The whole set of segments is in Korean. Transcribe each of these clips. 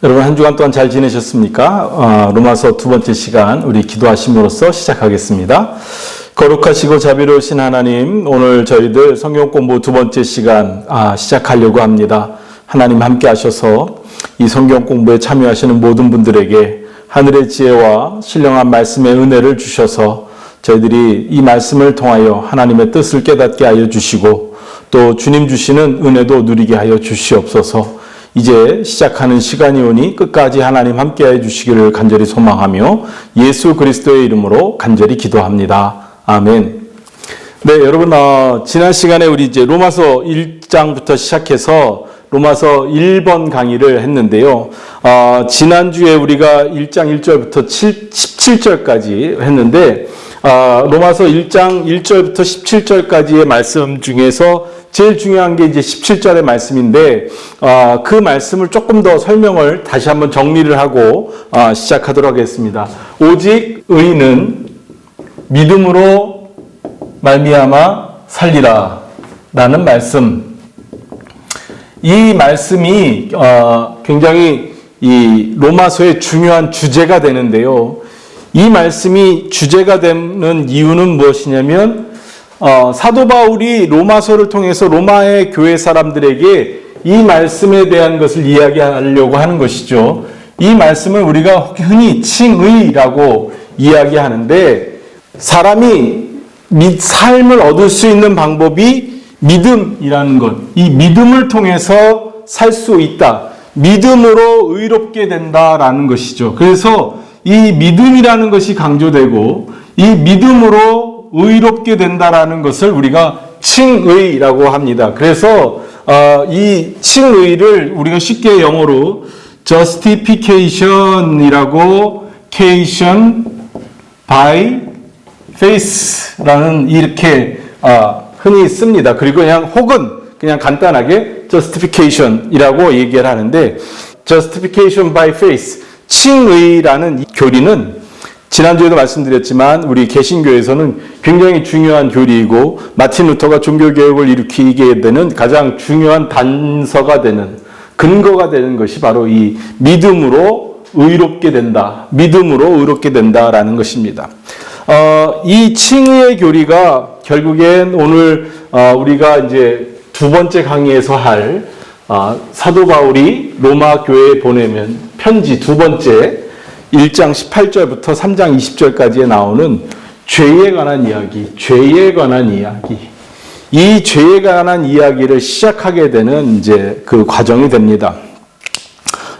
여러분 한 주간 동안 잘 지내셨습니까? 로마서 두 번째 시간 우리 기도하심으로써 시작하겠습니다. 거룩하시고 자비로우신 하나님, 오늘 저희들 성경 공부 두 번째 시간 시작하려고 합니다. 하나님 함께 하셔서 이 성경 공부에 참여하시는 모든 분들에게 하늘의 지혜와 신령한 말씀의 은혜를 주셔서 저희들이 이 말씀을 통하여 하나님의 뜻을 깨닫게 하여 주시고 또 주님 주시는 은혜도 누리게 하여 주시옵소서. 이제 시작하는 시간이 오니 끝까지 하나님 함께해 주시기를 간절히 소망하며 예수 그리스도의 이름으로 간절히 기도합니다. 아멘. 네, 여러분 지난 시간에 우리 이제 로마서 1장부터 시작해서 로마서 1번 강의를 했는데요. 지난주에 우리가 1장 1절부터 17절까지 했는데 로마서 1장 1절부터 17절까지의 말씀 중에서 제일 중요한 게 이제 17절의 말씀인데 그 말씀을 조금 더 설명을 다시 한번 정리를 하고 시작하도록 하겠습니다. 오직 의인은 믿음으로 말미암아 살리라 라는 말씀. 이 말씀이 굉장히 이 로마서의 중요한 주제가 되는데요. 이 말씀이 주제가 되는 이유는 무엇이냐면 사도 바울이 로마서를 통해서 로마의 교회 사람들에게 이 말씀에 대한 것을 이야기하려고 하는 것이죠. 이 말씀을 우리가 흔히 칭의라고 이야기하는데 사람이 삶을 얻을 수 있는 방법이 믿음이라는 것, 이 믿음을 통해서 살 수 있다. 믿음으로 의롭게 된다라는 것이죠. 그래서 이 믿음이라는 것이 강조되고 이 믿음으로 의롭게 된다라는 것을 우리가 칭의라고 합니다. 그래서 이 칭의를 우리가 쉽게 영어로 justification이라고 cation by faith라는 이렇게 흔히 씁니다. 그리고 혹은 그냥 간단하게 justification이라고 얘기를 하는데 justification by faith, 칭의라는 이 교리는 지난주에도 말씀드렸지만 우리 개신교에서는 굉장히 중요한 교리이고 마틴 루터가 종교개혁을 일으키게 되는 가장 중요한 단서가 되는 근거가 되는 것이 바로 이 믿음으로 의롭게 된다. 믿음으로 의롭게 된다라는 것입니다. 이 칭의의 교리가 결국엔 오늘 우리가 이제 두 번째 강의에서 할 사도 바울이 로마 교회에 보내면 편지 두 번째 1장 18절부터 3장 20절까지에 나오는 죄에 관한 이야기, 이 죄에 관한 이야기를 시작하게 되는 이제 그 과정이 됩니다.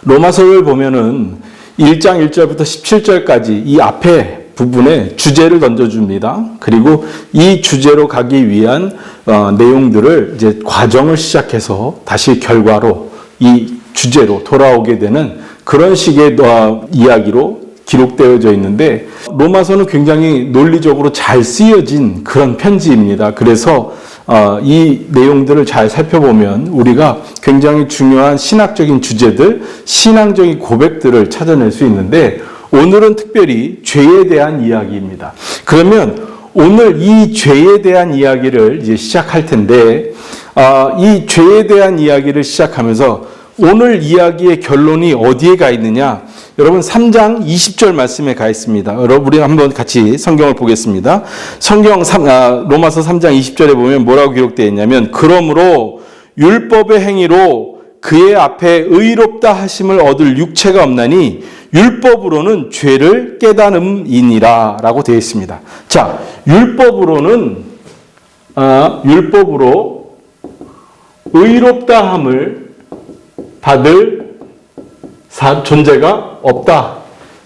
로마서를 보면은 1장 1절부터 17절까지 이 앞에 부분에 주제를 던져줍니다. 그리고 이 주제로 가기 위한 내용들을 이제 과정을 시작해서 다시 결과로 이 주제로 돌아오게 되는 그런 식의 이야기로 기록되어져 있는데 로마서는 굉장히 논리적으로 잘 쓰여진 그런 편지입니다. 그래서 이 내용들을 잘 살펴보면 우리가 굉장히 중요한 신학적인 주제들, 신앙적인 고백들을 찾아낼 수 있는데 오늘은 특별히 죄에 대한 이야기입니다. 그러면 오늘 이 죄에 대한 이야기를 이제 시작할 텐데 이 죄에 대한 이야기를 시작하면서 오늘 이야기의 결론이 어디에 가 있느냐? 여러분 3장 20절 말씀에 가 있습니다. 여러분 우리 한번 같이 성경을 보겠습니다. 로마서 3장 20절에 보면 뭐라고 기록되어 있냐면 그러므로 율법의 행위로 그의 앞에 의롭다 하심을 얻을 육체가 없나니 율법으로는 죄를 깨달음이니라 라고 되어 있습니다. 자, 율법으로 의롭다 함을 받을 존재가 없다.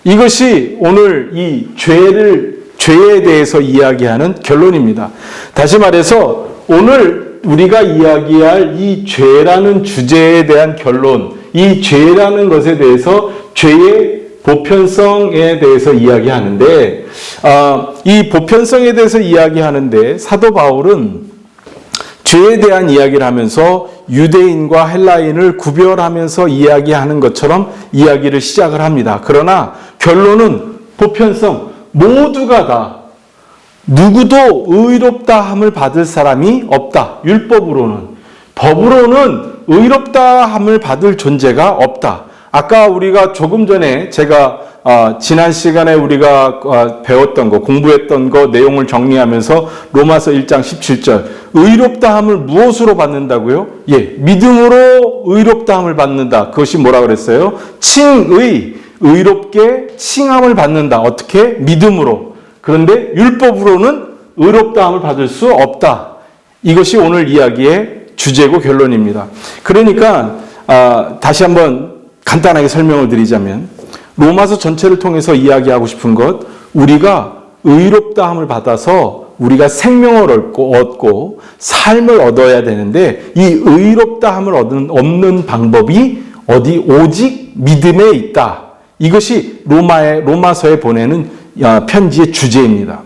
이것이 오늘 이 죄에 대해서 이야기하는 결론입니다. 다시 말해서 오늘 우리가 이야기할 이 죄라는 주제에 대한 결론, 이 죄라는 것에 대해서 죄의 보편성에 대해서 이야기하는데 이 보편성에 대해서 이야기하는데 사도 바울은 죄에 대한 이야기를 하면서 유대인과 헬라인을 구별하면서 이야기하는 것처럼 이야기를 시작을 합니다. 그러나 결론은 보편성, 모두가 다 누구도 의롭다함을 받을 사람이 없다. 율법으로는. 법으로는 의롭다함을 받을 존재가 없다. 아까 우리가 조금 전에 제가 지난 시간에 우리가 배웠던 거, 공부했던 거 내용을 정리하면서 로마서 1장 17절 의롭다함을 무엇으로 받는다고요? 예, 믿음으로 의롭다함을 받는다. 그것이 뭐라 그랬어요? 의롭게 칭함을 받는다. 어떻게? 믿음으로. 그런데 율법으로는 의롭다함을 받을 수 없다. 이것이 오늘 이야기의 주제고 결론입니다. 그러니까 다시 한번 간단하게 설명을 드리자면 로마서 전체를 통해서 이야기하고 싶은 것, 우리가 의롭다함을 받아서 우리가 생명을 얻고 삶을 얻어야 되는데 이 의롭다함을 얻는 방법이 오직 믿음에 있다. 이것이 로마서에 보내는 편지의 주제입니다.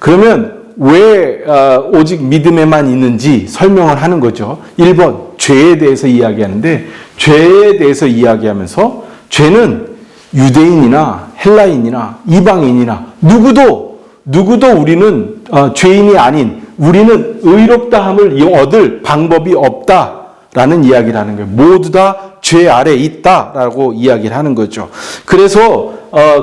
그러면 왜 오직 믿음에만 있는지 설명을 하는 거죠. 1번, 죄에 대해서 이야기하는데 죄에 대해서 이야기하면서 죄는 유대인이나 헬라인이나 이방인이나 누구도 우리는 죄인이 아닌 우리는 의롭다함을 얻을 방법이 없다라는 이야기를 하는 거예요. 모두 다 죄 아래 있다라고 이야기를 하는 거죠. 그래서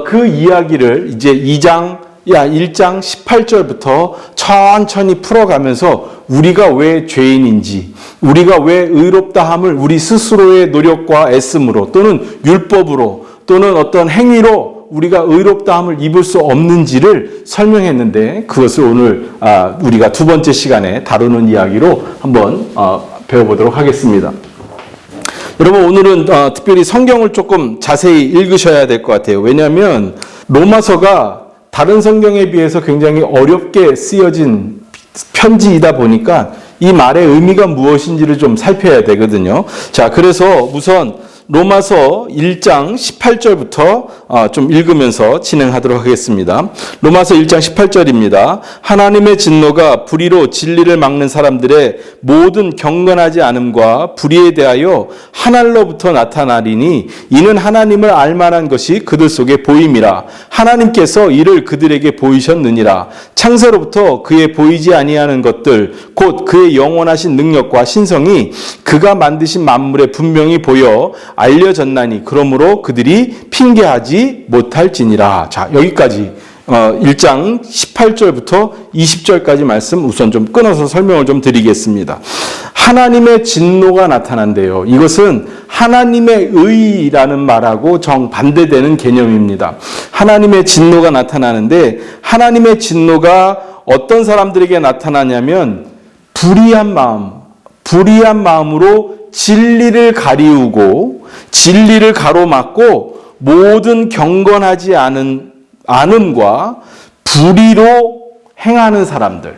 그 이야기를 이제 1장 18절부터 천천히 풀어가면서 우리가 왜 죄인인지, 우리가 왜 의롭다함을 우리 스스로의 노력과 애씀으로 또는 율법으로 또는 어떤 행위로 우리가 의롭다함을 입을 수 없는지를 설명했는데 그것을 오늘 우리가 두 번째 시간에 다루는 이야기로 한번 배워보도록 하겠습니다. 여러분 오늘은 특별히 성경을 조금 자세히 읽으셔야 될 것 같아요. 왜냐하면 로마서가 다른 성경에 비해서 굉장히 어렵게 쓰여진 편지이다 보니까 이 말의 의미가 무엇인지를 좀 살펴야 되거든요. 자, 그래서 우선 로마서 1장 18절부터 좀 읽으면서 진행하도록 하겠습니다. 로마서 1장 18절입니다. 하나님의 진노가 불의로 진리를 막는 사람들의 모든 경건하지 않음과 불의에 대하여 하늘로부터 나타나리니 이는 하나님을 알만한 것이 그들 속에 보임이라. 하나님께서 이를 그들에게 보이셨느니라. 창세로부터 그의 보이지 아니하는 것들 곧 그의 영원하신 능력과 신성이 그가 만드신 만물에 분명히 보여 알려졌나니 그러므로 그들이 핑계하지 못할지니라. 자, 여기까지 1장 18절부터 20절까지 말씀 우선 좀 끊어서 설명을 좀 드리겠습니다. 하나님의 진노가 나타난대요. 이것은 하나님의 의라는 말하고 정반대되는 개념입니다. 하나님의 진노가 나타나는데 하나님의 진노가 어떤 사람들에게 나타나냐면 불의한 마음으로 진리를 가리우고 진리를 가로막고 모든 경건하지 않음과 불의로 행하는 사람들.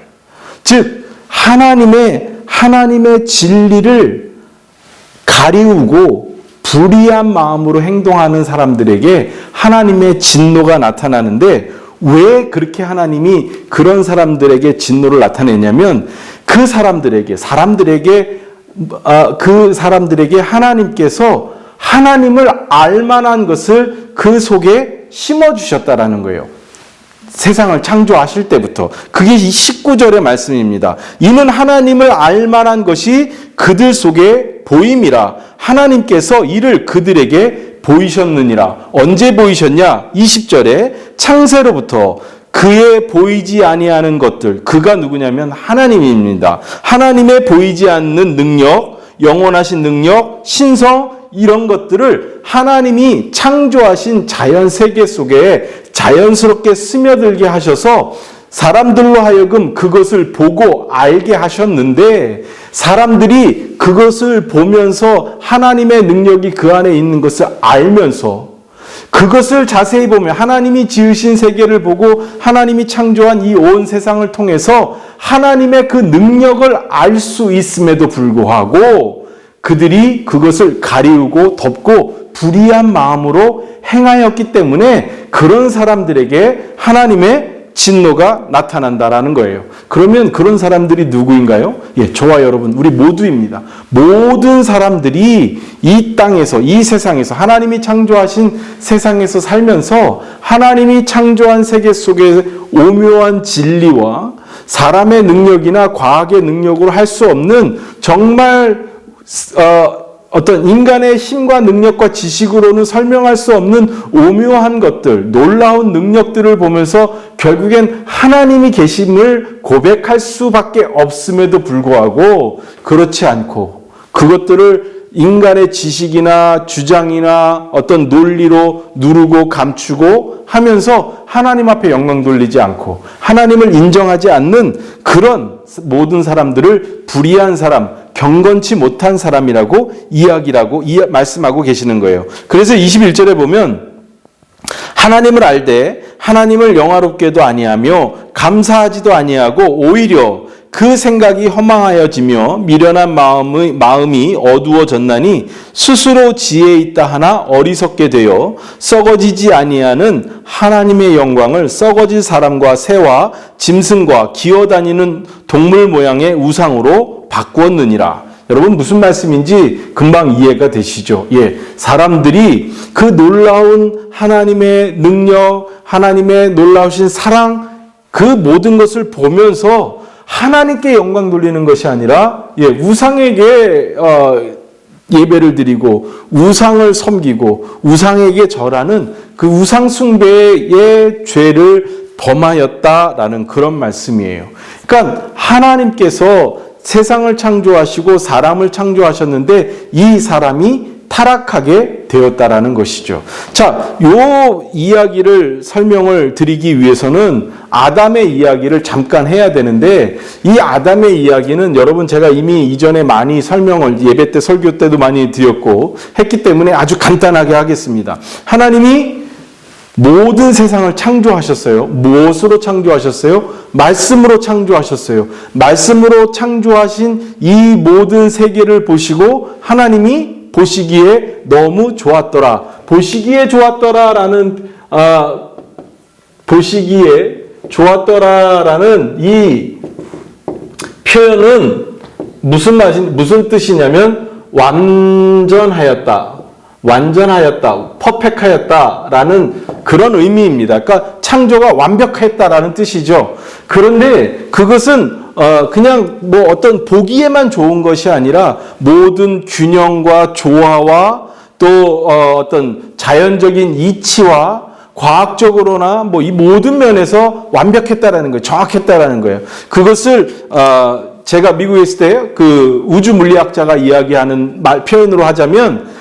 즉 하나님의 진리를 가리우고 불의한 마음으로 행동하는 사람들에게 하나님의 진노가 나타나는데 왜 그렇게 하나님이 그런 사람들에게 진노를 나타내냐면 그 사람들에게 하나님께서 하나님을 알만한 것을 그 속에 심어주셨다라는 거예요. 세상을 창조하실 때부터. 그게 19절의 말씀입니다. 이는 하나님을 알만한 것이 그들 속에 보임이라. 하나님께서 이를 그들에게 보이셨느니라. 언제 보이셨냐? 20절에 창세로부터 그의 보이지 아니하는 것들, 그가 누구냐면 하나님입니다. 하나님의 보이지 않는 능력, 영원하신 능력, 신성, 이런 것들을 하나님이 창조하신 자연 세계 속에 자연스럽게 스며들게 하셔서 사람들로 하여금 그것을 보고 알게 하셨는데 사람들이 그것을 보면서 하나님의 능력이 그 안에 있는 것을 알면서 그것을 자세히 보면 하나님이 지으신 세계를 보고 하나님이 창조한 이 온 세상을 통해서 하나님의 그 능력을 알 수 있음에도 불구하고 그들이 그것을 가리우고 덮고 불의한 마음으로 행하였기 때문에 그런 사람들에게 하나님의 진노가 나타난다라는 거예요. 그러면 그런 사람들이 누구인가요? 예, 저와 여러분, 우리 모두입니다. 모든 사람들이 이 땅에서, 이 세상에서, 하나님이 창조하신 세상에서 살면서 하나님이 창조한 세계 속에 오묘한 진리와 사람의 능력이나 과학의 능력으로 할 수 없는 정말 어떤 인간의 힘과 능력과 지식으로는 설명할 수 없는 오묘한 것들, 놀라운 능력들을 보면서 결국엔 하나님이 계심을 고백할 수밖에 없음에도 불구하고 그렇지 않고 그것들을 인간의 지식이나 주장이나 어떤 논리로 누르고 감추고 하면서 하나님 앞에 영광 돌리지 않고 하나님을 인정하지 않는 그런 모든 사람들을 불의한 사람, 경건치 못한 사람이라고 말씀하고 계시는 거예요. 그래서 21절에 보면 하나님을 알되 하나님을 영화롭게도 아니하며 감사하지도 아니하고 오히려 그 생각이 허망하여지며 미련한 마음이 어두워졌나니 스스로 지혜 있다 하나 어리석게 되어 썩어지지 아니하는 하나님의 영광을 썩어질 사람과 새와 짐승과 기어다니는 동물 모양의 우상으로 바꾸었느니라. 여러분 무슨 말씀인지 금방 이해가 되시죠? 예, 사람들이 그 놀라운 하나님의 능력, 하나님의 놀라우신 사랑, 그 모든 것을 보면서 하나님께 영광 돌리는 것이 아니라 우상에게 예배를 드리고 우상을 섬기고 우상에게 절하는 그 우상 숭배의 죄를 범하였다라는 그런 말씀이에요. 그러니까 하나님께서 세상을 창조하시고 사람을 창조하셨는데 이 사람이 타락하게 되었다라는 것이죠. 자, 요 이야기를 설명을 드리기 위해서는 아담의 이야기를 잠깐 해야 되는데 이 아담의 이야기는 여러분 제가 이미 이전에 많이 설명을 예배 때 설교 때도 많이 드렸고 했기 때문에 아주 간단하게 하겠습니다. 하나님이 모든 세상을 창조하셨어요. 무엇으로 창조하셨어요? 말씀으로 창조하셨어요. 말씀으로 창조하신 이 모든 세계를 보시고 하나님이 보시기에 너무 좋았더라. 보시기에 좋았더라라는 이 표현은 무슨 뜻이냐면 완전하였다, 퍼펙트하였다라는 그런 의미입니다. 그러니까 창조가 완벽했다라는 뜻이죠. 그런데 그것은 그냥 뭐 어떤 보기에만 좋은 것이 아니라 모든 균형과 조화와 또 어떤 자연적인 이치와 과학적으로나 뭐 이 모든 면에서 완벽했다라는 거예요. 정확했다라는 거예요. 그것을 제가 미국에 있을 때 그 우주 물리학자가 이야기하는 표현으로 하자면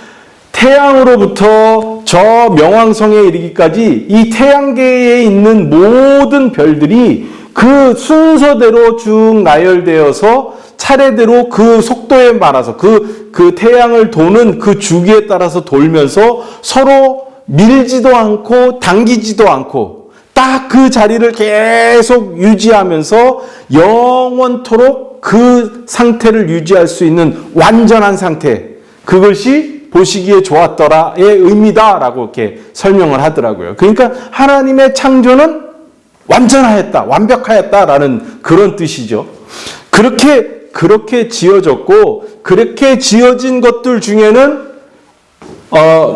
태양으로부터 저 명왕성에 이르기까지 이 태양계에 있는 모든 별들이 그 순서대로 쭉 나열되어서 차례대로 그 속도에 말아서 그 태양을 도는 그 주기에 따라서 돌면서 서로 밀지도 않고 당기지도 않고 딱 그 자리를 계속 유지하면서 영원토록 그 상태를 유지할 수 있는 완전한 상태, 그것이 보시기에 좋았더라의 의미다라고 이렇게 설명을 하더라고요. 그러니까 하나님의 창조는 완전하였다, 완벽하였다라는 그런 뜻이죠. 그렇게 지어졌고, 그렇게 지어진 것들 중에는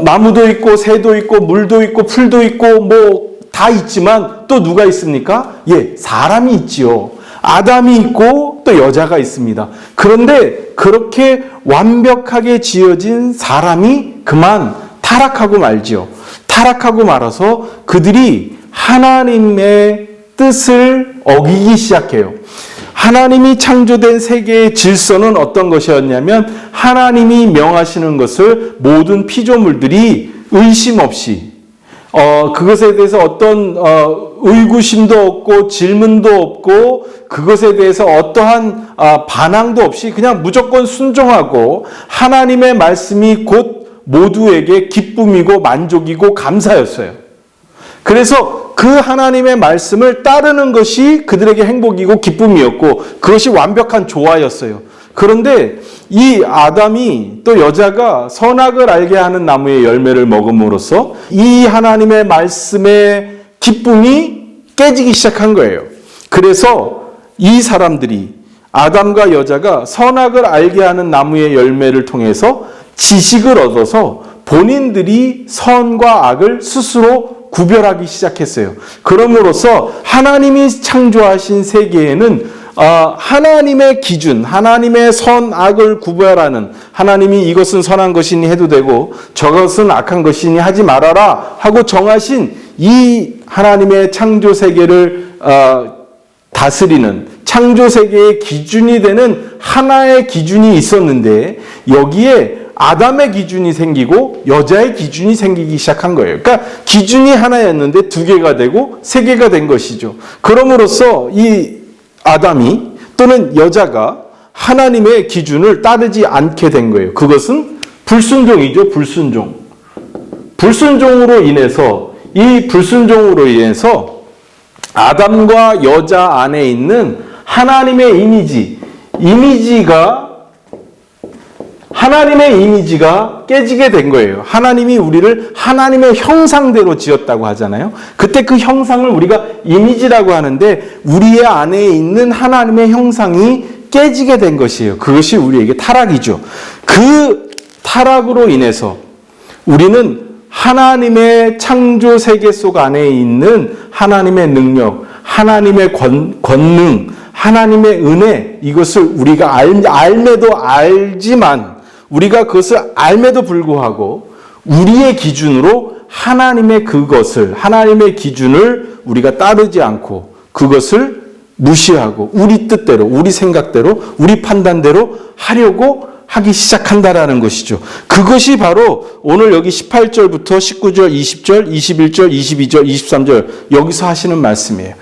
나무도 있고 새도 있고 물도 있고 풀도 있고 뭐 다 있지만 또 누가 있습니까? 사람이 있지요. 아담이 있고 또 여자가 있습니다. 그런데 그렇게 완벽하게 지어진 사람이 그만 타락하고 말지요. 타락하고 말아서 그들이 하나님의 뜻을 어기기 시작해요. 하나님이 창조된 세계의 질서는 어떤 것이었냐면 하나님이 명하시는 것을 모든 피조물들이 의심 없이 그것에 대해서 어떤 의구심도 없고 질문도 없고 그것에 대해서 어떠한 반항도 없이 그냥 무조건 순종하고 하나님의 말씀이 곧 모두에게 기쁨이고 만족이고 감사였어요. 그래서 그 하나님의 말씀을 따르는 것이 그들에게 행복이고 기쁨이었고 그것이 완벽한 조화였어요. 그런데 이 아담이 또 여자가 선악을 알게 하는 나무의 열매를 먹음으로써 이 하나님의 말씀의 기쁨이 깨지기 시작한 거예요. 그래서 이 사람들이 아담과 여자가 선악을 알게 하는 나무의 열매를 통해서 지식을 얻어서 본인들이 선과 악을 스스로 구별하기 시작했어요. 그럼으로써 하나님이 창조하신 세계에는 하나님의 기준, 하나님의 선악을 구별하는, 하나님이 이것은 선한 것이니 해도 되고 저것은 악한 것이니 하지 말아라 하고 정하신 이 하나님의 창조 세계를 다스리는 창조 세계의 기준이 되는 하나의 기준이 있었는데, 여기에 아담의 기준이 생기고 여자의 기준이 생기기 시작한 거예요. 그러니까 기준이 하나였는데 두 개가 되고 세 개가 된 것이죠. 그럼으로써 이 아담이 또는 여자가 하나님의 기준을 따르지 않게 된 거예요. 그것은 불순종이죠. 불순종. 불순종으로 인해서, 이 불순종으로 인해서 아담과 여자 안에 있는 하나님의 하나님의 이미지가 깨지게 된 거예요. 하나님이 우리를 하나님의 형상대로 지었다고 하잖아요. 그때 그 형상을 우리가 이미지라고 하는데, 우리의 안에 있는 하나님의 형상이 깨지게 된 것이에요. 그것이 우리에게 타락이죠. 그 타락으로 인해서 우리는 하나님의 창조 세계 속 안에 있는 하나님의 능력, 하나님의 권능, 하나님의 은혜, 이것을 우리가 알매도 알지만, 우리가 그것을 알매도 불구하고 우리의 기준으로 하나님의 그것을, 하나님의 기준을 우리가 따르지 않고 그것을 무시하고 우리 뜻대로, 우리 생각대로, 우리 판단대로 하려고 하기 시작한다라는 것이죠. 그것이 바로 오늘 여기 18절부터 19절, 20절, 21절, 22절, 23절 여기서 하시는 말씀이에요.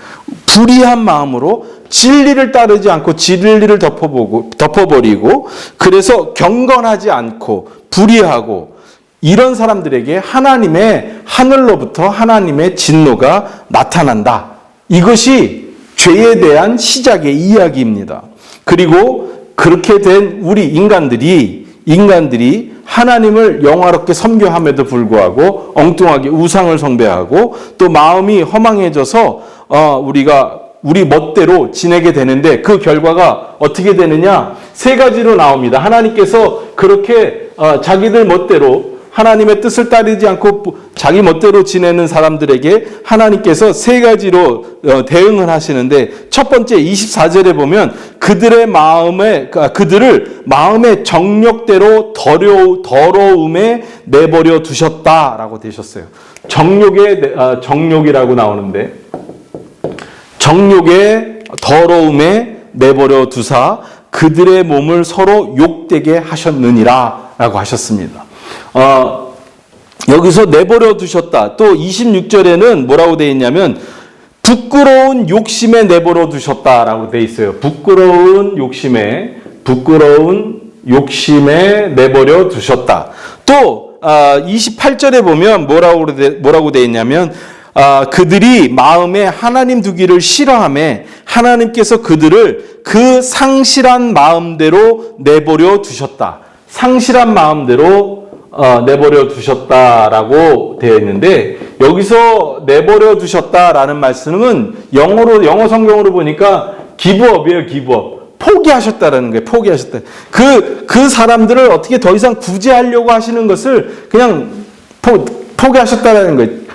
불의한 마음으로 진리를 따르지 않고 진리를 덮어버리고, 그래서 경건하지 않고 불의하고, 이런 사람들에게 하나님의 하늘로부터 하나님의 진노가 나타난다. 이것이 죄에 대한 시작의 이야기입니다. 그리고 그렇게 된 우리 인간들이 하나님을 영화롭게 섬겨함에도 불구하고 엉뚱하게 우상을 숭배하고 또 마음이 허망해져서 우리가 우리 멋대로 지내게 되는데, 그 결과가 어떻게 되느냐? 세 가지로 나옵니다. 하나님께서 그렇게 자기들 멋대로 하나님의 뜻을 따르지 않고 자기 멋대로 지내는 사람들에게 하나님께서 세 가지로 대응을 하시는데, 첫 번째 24절에 보면 그들을 마음의 정욕대로 더러움에 내버려 두셨다라고 되셨어요. 정욕이라고 나오는데, 정욕의 더러움에 내버려 두사 그들의 몸을 서로 욕되게 하셨느니라 라고 하셨습니다. 여기서 내버려 두셨다. 또 26절에는 뭐라고 되어 있냐면 부끄러운 욕심에 내버려 두셨다라고 되어 있어요. 부끄러운 욕심에 내버려 두셨다. 또 28절에 보면 뭐라고 되어 있냐면 그들이 마음에 하나님 두기를 싫어하며 하나님께서 그들을 그 상실한 마음대로 내버려 두셨다. 상실한 마음대로 내버려 두셨다라고 되어 있는데, 여기서 내버려 두셨다라는 말씀은 영어 성경으로 보니까 기브업이에요. 기브업. 포기하셨다라는 거예요. 포기하셨다. 그 사람들을 어떻게 더 이상 구제하려고 하시는 것을 그냥 포기하셨다라는 거예요.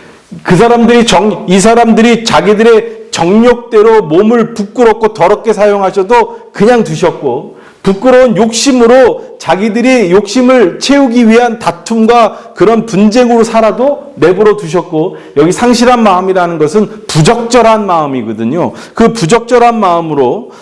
이 사람들이 자기들의 정욕대로 몸을 부끄럽고 더럽게 사용하셔도 그냥 두셨고, 부끄러운 욕심으로 자기들이 욕심을 채우기 위한 다툼과 그런 분쟁으로 살아도 내버려 두셨고, 여기 상실한 마음이라는 것은 부적절한 마음이거든요. 그 부적절한 마음으로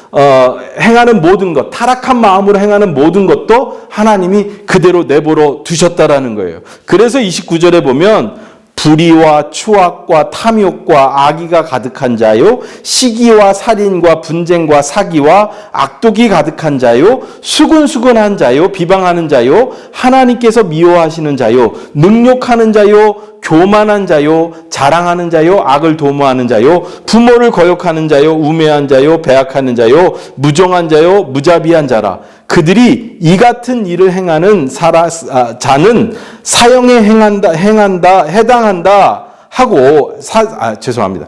행하는 모든 것, 타락한 마음으로 행하는 모든 것도 하나님이 그대로 내버려 두셨다라는 거예요. 그래서 29절에 보면 불의와 추악과 탐욕과 악의가 가득한 자요, 시기와 살인과 분쟁과 사기와 악독이 가득한 자요, 수근수근한 자요, 비방하는 자요, 하나님께서 미워하시는 자요, 능욕하는 자요, 교만한 자요, 자랑하는 자요, 악을 도모하는 자요, 부모를 거역하는 자요, 우매한 자요, 배악하는 자요, 무정한 자요, 무자비한 자라. 그들이 이 같은 일을 행하는 자는 사형에 해당한다 하고, 죄송합니다.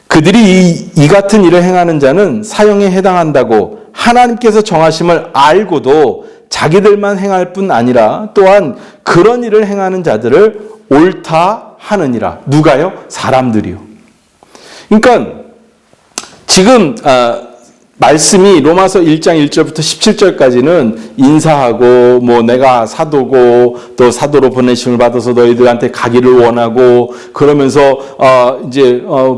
그들이 이 같은 일을 행하는 자는 사형에 해당한다고 하나님께서 정하심을 알고도 자기들만 행할 뿐 아니라 또한 그런 일을 행하는 자들을 옳다 하느니라. 누가요? 사람들이요. 그러니까 지금 말씀이 로마서 1장 1절부터 17절까지는 인사하고 뭐 내가 사도고 또 사도로 보내심을 받아서 너희들한테 가기를 원하고 그러면서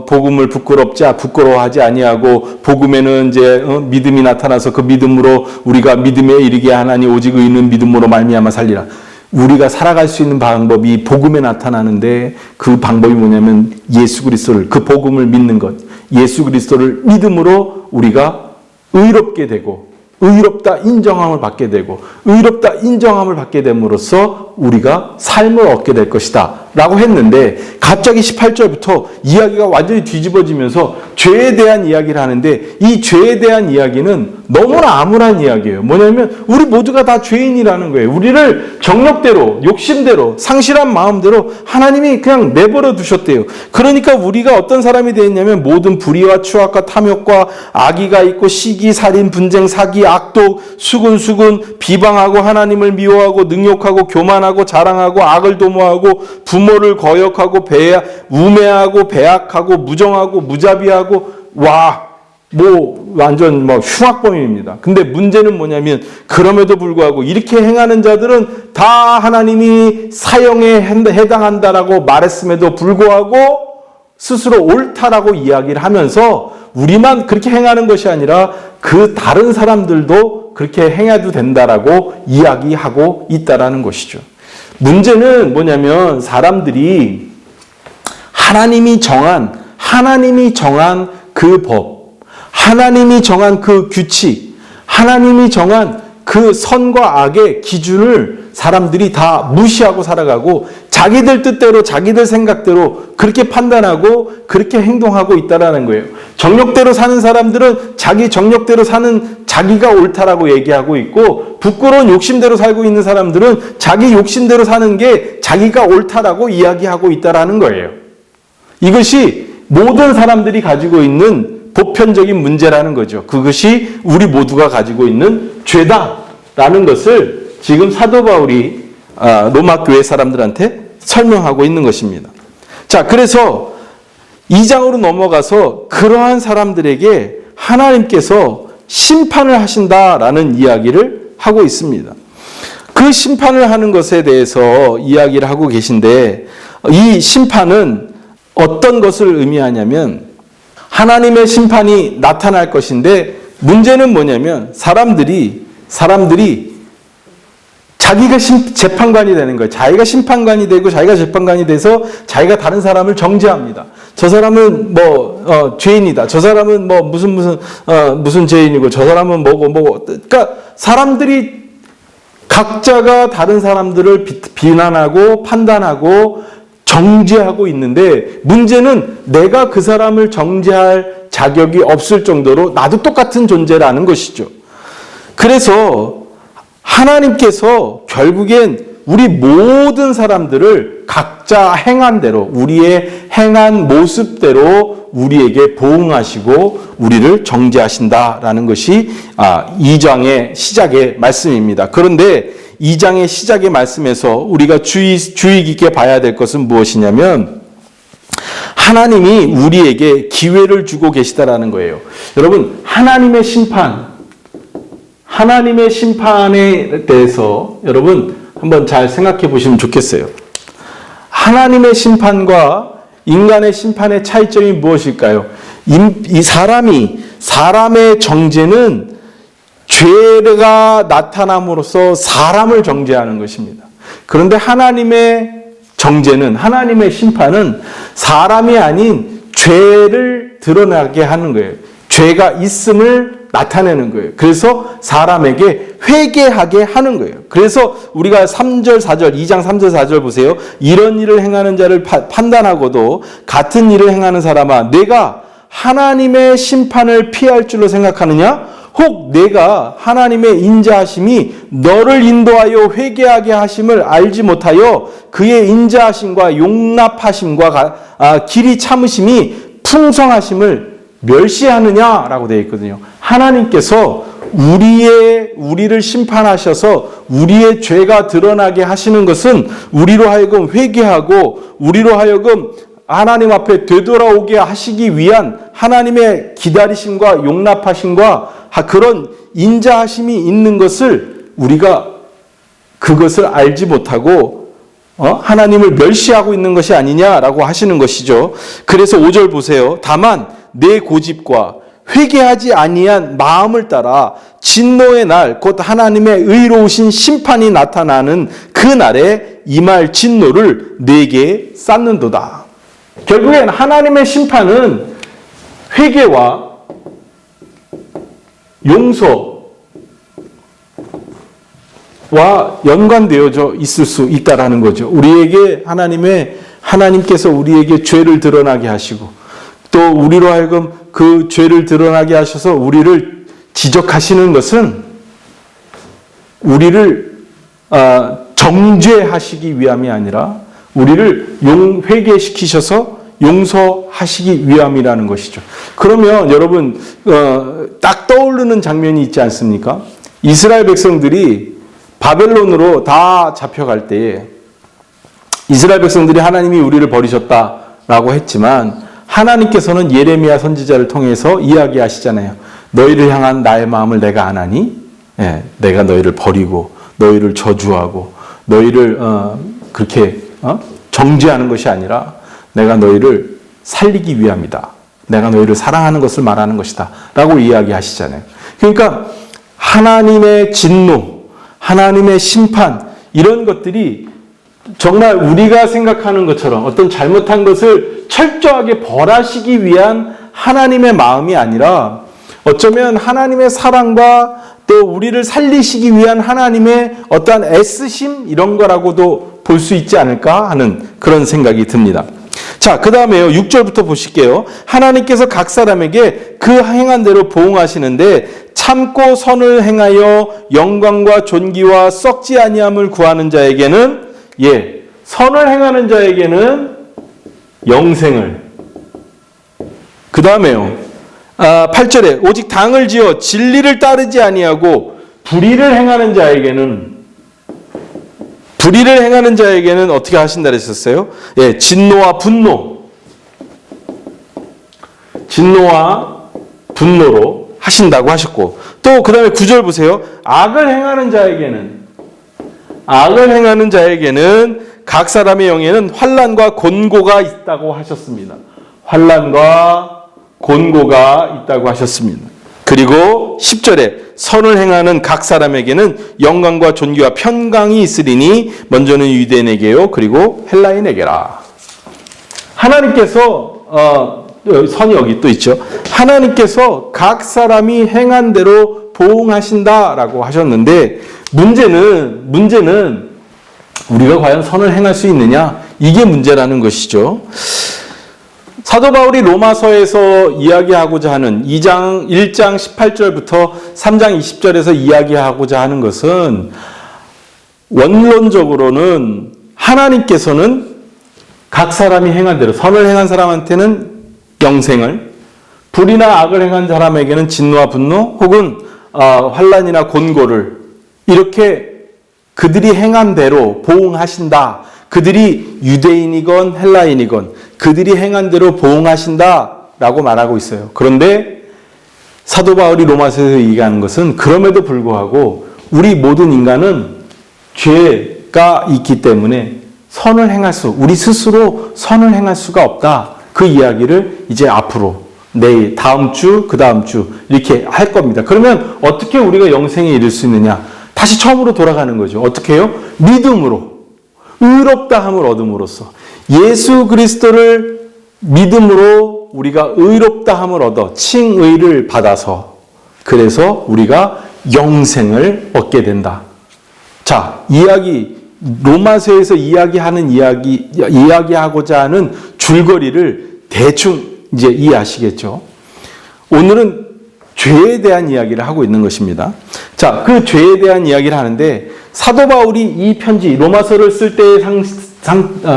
복음을 부끄러워하지 아니하고 복음에는 이제 믿음이 나타나서 그 믿음으로 우리가 믿음에 이르게 하나니 오직 의인은 믿음으로 말미암아 살리라. 우리가 살아갈 수 있는 방법이 복음에 나타나는데 그 방법이 뭐냐면 예수 그리스도를 그 복음을 믿는 것. 예수 그리스도를 믿음으로 우리가 의롭게 되고 의롭다 인정함을 받게 되고 의롭다 인정함을 받게 됨으로써 우리가 삶을 얻게 될 것이다 라고 했는데 갑자기 18절부터 이야기가 완전히 뒤집어지면서 죄에 대한 이야기를 하는데 이 죄에 대한 이야기는 너무나 암울한 이야기예요. 뭐냐면 우리 모두가 다 죄인이라는 거예요. 우리를 정력대로 욕심대로 상실한 마음대로 하나님이 그냥 내버려 두셨대요. 그러니까 우리가 어떤 사람이 되었냐면 모든 불의와 추악과 탐욕과 악의가 있고 시기, 살인, 분쟁, 사기, 악독, 수군, 비방하고 하나님을 미워하고 능욕하고 교만하고 자랑하고 악을 도모하고 부모를 거역하고 우매하고 배악하고 무정하고 무자비하고 완전 흉악범입니다. 근데 문제는 뭐냐면 그럼에도 불구하고 이렇게 행하는 자들은 다 하나님이 사형에 해당한다라고 말했음에도 불구하고 스스로 옳다라고 이야기를 하면서 우리만 그렇게 행하는 것이 아니라 그 다른 사람들도 그렇게 행해도 된다라고 이야기하고 있다라는 것이죠. 문제는 뭐냐면 사람들이 하나님이 정한 그 법, 하나님이 정한 그 규칙, 하나님이 정한 그 선과 악의 기준을 사람들이 다 무시하고 살아가고 자기들 뜻대로 자기들 생각대로 그렇게 판단하고 그렇게 행동하고 있다라는 거예요. 정욕대로 사는 사람들은 자기 정욕대로 사는 자기가 옳다라고 얘기하고 있고 부끄러운 욕심대로 살고 있는 사람들은 자기 욕심대로 사는 게 자기가 옳다라고 이야기하고 있다라는 거예요. 이것이 모든 사람들이 가지고 있는 보편적인 문제라는 거죠. 그것이 우리 모두가 가지고 있는 죄다라는 것을 지금 사도 바울이 로마 교회 사람들한테 설명하고 있는 것입니다. 자, 그래서 2장으로 넘어가서 그러한 사람들에게 하나님께서 심판을 하신다라는 이야기를 하고 있습니다. 그 심판을 하는 것에 대해서 이야기를 하고 계신데 이 심판은 어떤 것을 의미하냐면 하나님의 심판이 나타날 것인데 문제는 뭐냐면 사람들이 자기가 재판관이 되는 거예요. 자기가 심판관이 되고 자기가 재판관이 돼서 자기가 다른 사람을 정죄합니다. 저 사람은 죄인이다. 저 사람은 무슨 죄인이고 저 사람은 뭐고. 그러니까 사람들이 각자가 다른 사람들을 비난하고 판단하고 정죄하고 있는데 문제는 내가 그 사람을 정죄할 자격이 없을 정도로 나도 똑같은 존재라는 것이죠. 그래서 하나님께서 결국엔 우리 모든 사람들을 각자 행한 대로 우리의 행한 모습대로 우리에게 보응하시고 우리를 정죄하신다라는 것이 2장의 시작의 말씀입니다. 그런데 2장의 시작의 말씀에서 우리가 주의 깊게 봐야 될 것은 무엇이냐면 하나님이 우리에게 기회를 주고 계시다라는 거예요. 여러분, 하나님의 심판에 대해서 여러분 한번 잘 생각해 보시면 좋겠어요. 하나님의 심판과 인간의 심판의 차이점이 무엇일까요? 이 사람의 정죄는 죄가 나타남으로써 사람을 정죄하는 것입니다. 그런데 하나님의 정죄는, 하나님의 심판은 사람이 아닌 죄를 드러나게 하는 거예요. 죄가 있음을 나타내는 거예요. 그래서 사람에게 회개하게 하는 거예요. 그래서 우리가 3절, 4절, 2장 3절, 4절 보세요. 이런 일을 행하는 자를 판단하고도 같은 일을 행하는 사람아, 내가 하나님의 심판을 피할 줄로 생각하느냐? 혹 내가 하나님의 인자하심이 너를 인도하여 회개하게 하심을 알지 못하여 그의 인자하심과 용납하심과 길이 참으심이 풍성하심을 멸시하느냐라고 되어 있거든요. 하나님께서 우리를 심판하셔서 우리의 죄가 드러나게 하시는 것은 우리로 하여금 회개하고 우리로 하여금 하나님 앞에 되돌아오게 하시기 위한 하나님의 기다리심과 용납하심과 그런 인자하심이 있는 것을 우리가 그것을 알지 못하고 하나님을 멸시하고 있는 것이 아니냐라고 하시는 것이죠. 그래서 5절 보세요. 다만 내 고집과 회개하지 아니한 마음을 따라 진노의 날 곧 하나님의 의로우신 심판이 나타나는 그 날에 임할 진노를 내게 쌓는도다. 결국엔 하나님의 심판은 회개와 용서와 연관되어져 있을 수 있다라는 거죠. 우리에게 하나님께서 우리에게 죄를 드러나게 하시고 또 우리로 하여금 그 죄를 드러나게 하셔서 우리를 지적하시는 것은 우리를 정죄하시기 위함이 아니라 우리를 회개시키셔서 용서하시기 위함이라는 것이죠. 그러면 여러분 딱 떠오르는 장면이 있지 않습니까? 이스라엘 백성들이 바벨론으로 다 잡혀갈 때에 이스라엘 백성들이 하나님이 우리를 버리셨다라고 했지만 하나님께서는 예레미야 선지자를 통해서 이야기하시잖아요. 너희를 향한 나의 마음을 내가 아나니 내가 너희를 버리고 너희를 저주하고 너희를 그렇게 정죄하는 것이 아니라 내가 너희를 살리기 위함이다. 내가 너희를 사랑하는 것을 말하는 것이다. 라고 이야기하시잖아요. 그러니까 하나님의 진노, 하나님의 심판 이런 것들이 정말 우리가 생각하는 것처럼 어떤 잘못한 것을 철저하게 벌하시기 위한 하나님의 마음이 아니라 어쩌면 하나님의 사랑과 또 우리를 살리시기 위한 하나님의 어떠한 애쓰심 이런 거라고도 볼 수 있지 않을까 하는 그런 생각이 듭니다. 자, 그 다음에요. 6절부터 보실게요. 하나님께서 각 사람에게 그 행한 대로 보응하시는데 참고 선을 행하여 영광과 존귀와 썩지 아니함을 구하는 자에게는 선을 행하는 자에게는 영생을. 그 다음에요. 8절에 오직 당을 지어 진리를 따르지 아니하고 불의를 행하는 자에게는 어떻게 하신다 그랬었어요? 진노와 분노로 하신다고 하셨고 또 그 다음에 9절 보세요. 악을 행하는 자에게는 각 사람의 영에는 환난과 곤고가 있다고 하셨습니다. 환난과 곤고가 있다고 하셨습니다. 그리고 10절에 선을 행하는 각 사람에게는 영광과 존귀와 평강이 있으리니 먼저는 유대인에게요 그리고 헬라인에게라. 하나님께서 선이 여기 또 있죠. 하나님께서 각 사람이 행한 대로 보응하신다라고 하셨는데 문제는 우리가 과연 선을 행할 수 있느냐? 이게 문제라는 것이죠. 사도 바울이 로마서에서 이야기하고자 하는 1장 18절부터 3장 20절에서 이야기하고자 하는 것은 원론적으로는 하나님께서는 각 사람이 행한 대로 선을 행한 사람한테는 영생을, 불의나 악을 행한 사람에게는 진노와 분노 혹은 환난이나 곤고를 이렇게 그들이 행한 대로 보응하신다. 그들이 유대인이건 헬라인이건 그들이 행한 대로 보응하신다라고 말하고 있어요. 그런데 사도 바울이 로마서에서 얘기하는 것은 그럼에도 불구하고 우리 모든 인간은 죄가 있기 때문에 우리 스스로 선을 행할 수가 없다. 그 이야기를 이제 앞으로 내일, 다음 주, 그 다음 주 이렇게 할 겁니다. 그러면 어떻게 우리가 영생에 이를 수 있느냐? 다시 처음으로 돌아가는 거죠. 어떻게 해요? 믿음으로. 의롭다함을 얻음으로써 예수 그리스도를 믿음으로 우리가 의롭다함을 얻어 칭의를 받아서 그래서 우리가 영생을 얻게 된다. 자, 로마서에서 이야기하고자 하는 줄거리를 대충 이제 이해하시겠죠. 오늘은 죄에 대한 이야기를 하고 있는 것입니다. 자, 그 죄에 대한 이야기를 하는데 사도 바울이 이 편지 로마서를 쓸 때의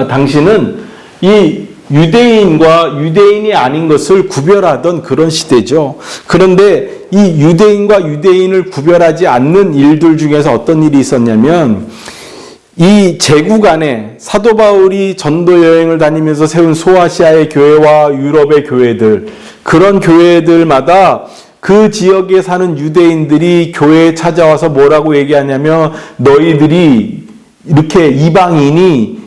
당시는 이 유대인과 유대인이 아닌 것을 구별하던 그런 시대죠. 그런데 이 유대인과 유대인을 구별하지 않는 일들 중에서 어떤 일이 있었냐면 이 제국 안에 사도 바울이 전도 여행을 다니면서 세운 소아시아의 교회와 유럽의 교회들, 그런 교회들마다 그 지역에 사는 유대인들이 교회에 찾아와서 뭐라고 얘기하냐면, 너희들이 이렇게 이방인이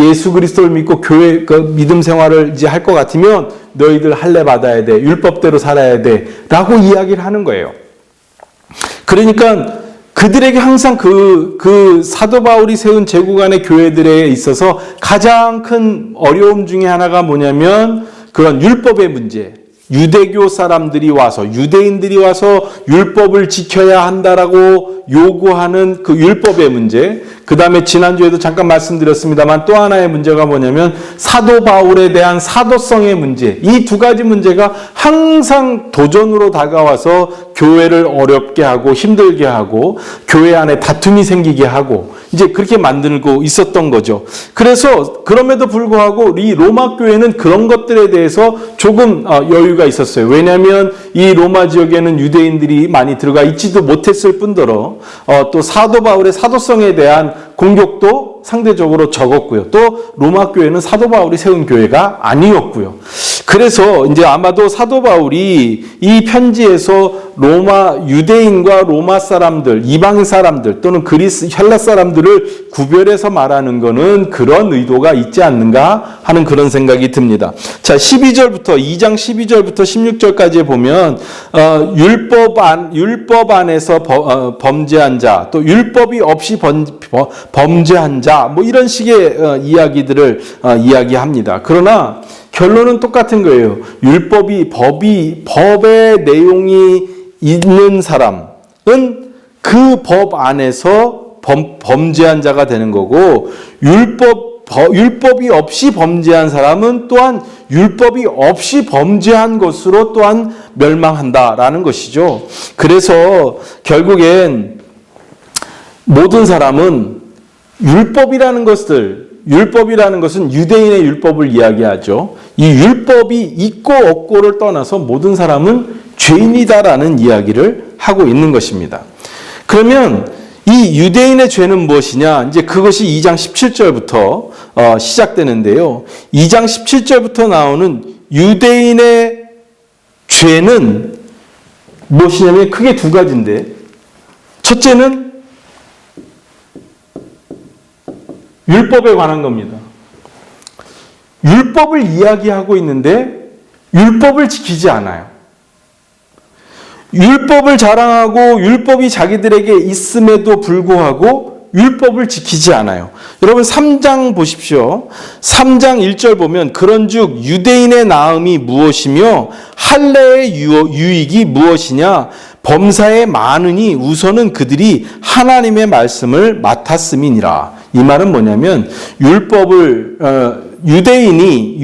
예수 그리스도를 믿고 교회 믿음 생활을 이제 할 것 같으면 너희들 할례 받아야 돼, 율법대로 살아야 돼라고 이야기를 하는 거예요. 그러니까 그들에게 항상 그 사도 바울이 세운 제국 안의 교회들에 있어서 가장 큰 어려움 중에 하나가 뭐냐면 그런 율법의 문제. 유대교 사람들이 와서, 유대인들이 와서 율법을 지켜야 한다라고 요구하는 그 율법의 문제. 그 다음에 지난주에도 잠깐 말씀드렸습니다만 또 하나의 문제가 뭐냐면 사도 바울에 대한 사도성의 문제. 이 두 가지 문제가 항상 도전으로 다가와서 교회를 어렵게 하고 힘들게 하고 교회 안에 다툼이 생기게 하고 이제 그렇게 만들고 있었던 거죠. 그래서 그럼에도 불구하고 이 로마 교회는 그런 것들에 대해서 조금 여유가 있었어요. 왜냐하면 이 로마 지역에는 유대인들이 많이 들어가 있지도 못했을 뿐더러 또 사도 바울의 사도성에 대한 공격도 상대적으로 적었고요. 또 로마 교회는 사도 바울이 세운 교회가 아니었고요. 그래서 이제 아마도 사도 바울이 이 편지에서 로마 유대인과 로마 사람들, 이방 사람들 또는 그리스 헬라 사람들을 구별해서 말하는 것은 그런 의도가 있지 않는가 하는 그런 생각이 듭니다. 자, 2장 12절부터 16절까지 보면 율법 안에서 범죄한 자, 또 율법이 없이 범죄한 자, 뭐 이런 식의 이야기들을 이야기합니다. 그러나 결론은 똑같은 거예요. 법의 내용이 있는 사람은 그 법 안에서 범죄한 자가 되는 거고, 율법이 없이 범죄한 사람은 또한 율법이 없이 범죄한 것으로 또한 멸망한다라는 것이죠. 그래서 결국엔 모든 사람은 율법이라는 것은 유대인의 율법을 이야기하죠. 이 율법이 있고 없고를 떠나서 모든 사람은 죄인이다라는 이야기를 하고 있는 것입니다. 그러면 이 유대인의 죄는 무엇이냐? 이제 그것이 2장 17절부터 시작되는데요. 2장 17절부터 나오는 유대인의 죄는 무엇이냐면 크게 두 가지인데, 첫째는 율법에 관한 겁니다. 율법을 이야기하고 있는데 율법을 지키지 않아요. 율법을 자랑하고 율법이 자기들에게 있음에도 불구하고 율법을 지키지 않아요. 여러분 3장 보십시오. 3장 1절 보면 그런즉 유대인의 나음이 무엇이며 할례의 유익이 무엇이냐? 범사에 많으니 우선은 그들이 하나님의 말씀을 맡았음이니라. 이 말은 뭐냐면 율법을 유대인이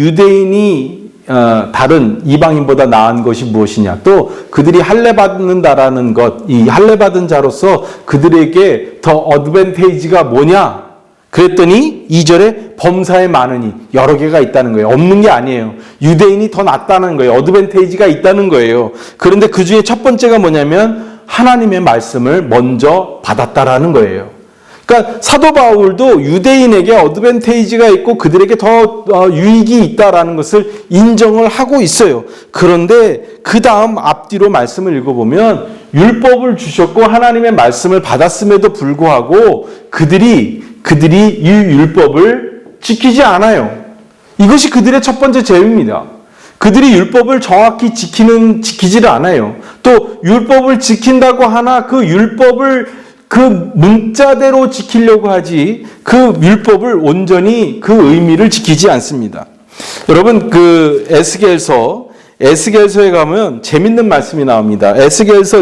다른 이방인보다 나은 것이 무엇이냐, 또 그들이 할례 받는다라는 것, 이 할례 받은 자로서 그들에게 더 어드밴테이지가 뭐냐? 그랬더니 2절에 범사에 많으니 여러 개가 있다는 거예요. 없는 게 아니에요. 유대인이 더 낫다는 거예요. 어드밴테이지가 있다는 거예요. 그런데 그 중에 첫 번째가 뭐냐면 하나님의 말씀을 먼저 받았다라는 거예요. 그러니까 사도 바울도 유대인에게 어드밴테이지가 있고 그들에게 더 유익이 있다라는 것을 인정을 하고 있어요. 그런데 그 다음 앞뒤로 말씀을 읽어보면 율법을 주셨고 하나님의 말씀을 받았음에도 불구하고 그들이 이 율법을 지키지 않아요. 이것이 그들의 첫 번째 죄입니다. 그들이 율법을 정확히 지키지를 않아요. 또 율법을 지킨다고 하나 그 율법을 그 문자대로 지키려고 하지 그 율법을 온전히 그 의미를 지키지 않습니다. 여러분 그 에스겔서에 가면 재밌는 말씀이 나옵니다. 에스겔서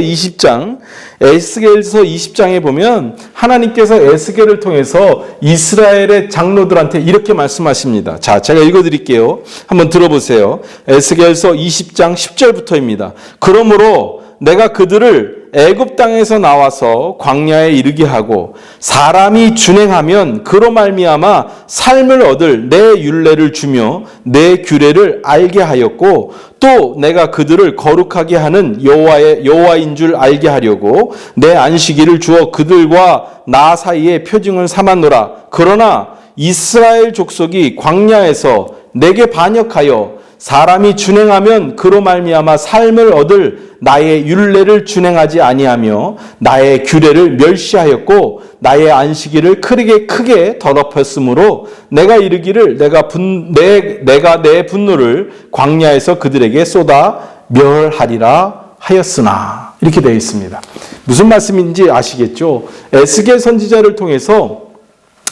20장에 보면 하나님께서 에스겔을 통해서 이스라엘의 장로들한테 이렇게 말씀하십니다. 자, 제가 읽어드릴게요. 한번 들어보세요. 에스겔서 20장 10절부터입니다. 그러므로 내가 그들을 애굽 땅에서 나와서 광야에 이르게 하고 사람이 준행하면 그로 말미암아 삶을 얻을 내 율례를 주며 내 규례를 알게 하였고 또 내가 그들을 거룩하게 하는 여호와인 줄 알게 하려고 내 안식일을 주어 그들과 나 사이에 표징을 삼았노라. 그러나 이스라엘 족속이 광야에서 내게 반역하여 사람이 준행하면 그로 말미암아 삶을 얻을 나의 율례를 준행하지 아니하며 나의 규례를 멸시하였고 나의 안식일을 크게 더럽혔으므로 내가 이르기를 내가 내 분노를 광야에서 그들에게 쏟아 멸하리라 하였으나 이렇게 되어 있습니다. 무슨 말씀인지 아시겠죠? 에스겔 선지자를 통해서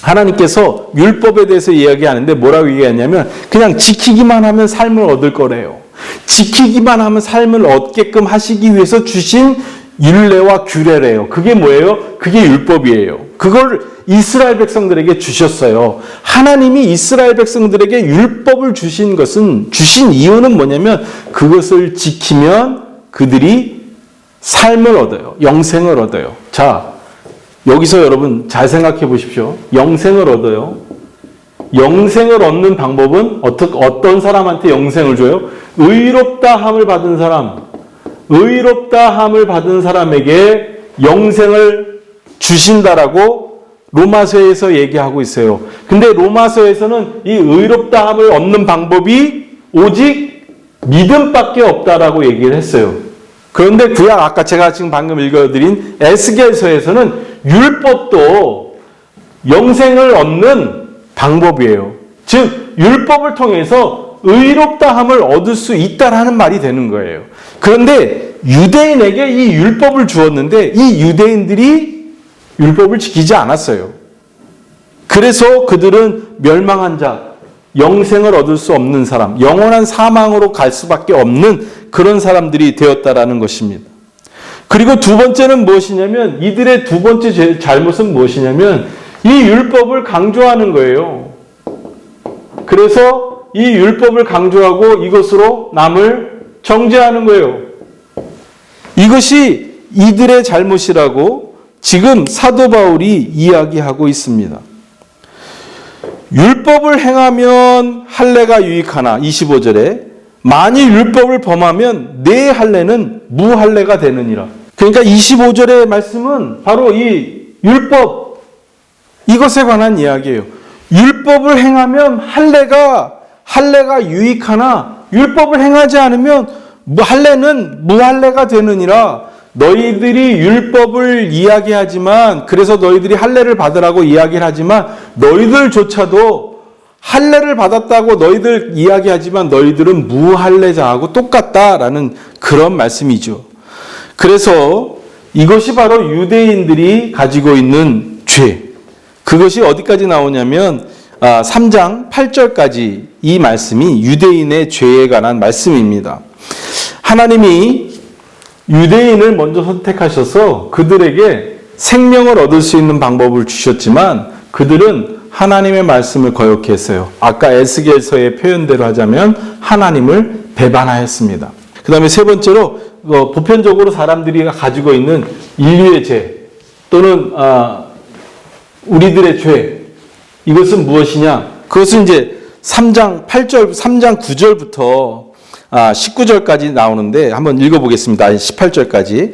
하나님께서 율법에 대해서 이야기하는데 뭐라고 얘기하냐면 그냥 지키기만 하면 삶을 얻을 거래요. 지키기만 하면 삶을 얻게끔 하시기 위해서 주신 율례와 규례래요. 그게 뭐예요? 그게 율법이에요. 그걸 이스라엘 백성들에게 주셨어요. 하나님이 이스라엘 백성들에게 율법을 주신 이유는 뭐냐면 그것을 지키면 그들이 삶을 얻어요. 영생을 얻어요. 자, 여기서 여러분 잘 생각해 보십시오. 영생을 얻어요. 영생을 얻는 방법은 어떤 사람한테 영생을 줘요? 의롭다함을 받은 사람, 의롭다함을 받은 사람에게 영생을 주신다라고 로마서에서 얘기하고 있어요. 근데 로마서에서는 이 의롭다함을 얻는 방법이 오직 믿음밖에 없다라고 얘기를 했어요. 그런데 구약 아까 제가 지금 방금 읽어드린 에스겔서에서는 율법도 영생을 얻는 방법이에요. 즉 율법을 통해서 의롭다함을 얻을 수 있다라는 말이 되는 거예요. 그런데 유대인에게 이 율법을 주었는데 이 유대인들이 율법을 지키지 않았어요. 그래서 그들은 멸망한 자, 영생을 얻을 수 없는 사람, 영원한 사망으로 갈 수밖에 없는 그런 사람들이 되었다라는 것입니다. 그리고 두 번째는 무엇이냐면 이들의 두 번째 잘못은 무엇이냐면 이 율법을 강조하는 거예요. 그래서 이 율법을 강조하고 이것으로 남을 정죄하는 거예요. 이것이 이들의 잘못이라고 지금 사도 바울이 이야기하고 있습니다. 율법을 행하면 할례가 유익하나 25절에 만일 율법을 범하면 내 할례는 무할례가 되느니라. 그러니까 25절의 말씀은 바로 이 율법 이것에 관한 이야기예요. 율법을 행하면 할례가 유익하나 율법을 행하지 않으면 할례는 무할례가 되느니라. 너희들이 율법을 이야기하지만 그래서 너희들이 할례를 받으라고 이야기를 하지만 너희들조차도 할례를 받았다고 너희들 이야기하지만 너희들은 무할례자하고 똑같다라는 그런 말씀이죠. 그래서 이것이 바로 유대인들이 가지고 있는 죄. 그것이 어디까지 나오냐면 3장 8절까지 이 말씀이 유대인의 죄에 관한 말씀입니다. 하나님이 유대인을 먼저 선택하셔서 그들에게 생명을 얻을 수 있는 방법을 주셨지만 그들은 하나님의 말씀을 거역했어요. 아까 에스겔서의 표현대로 하자면 하나님을 배반하였습니다. 그 다음에 세 번째로 보편적으로 사람들이 가지고 있는 인류의 죄 또는 우리들의 죄 이것은 무엇이냐? 그것은 이제 3장 9절부터 19절까지 나오는데 한번 읽어보겠습니다. 18절까지.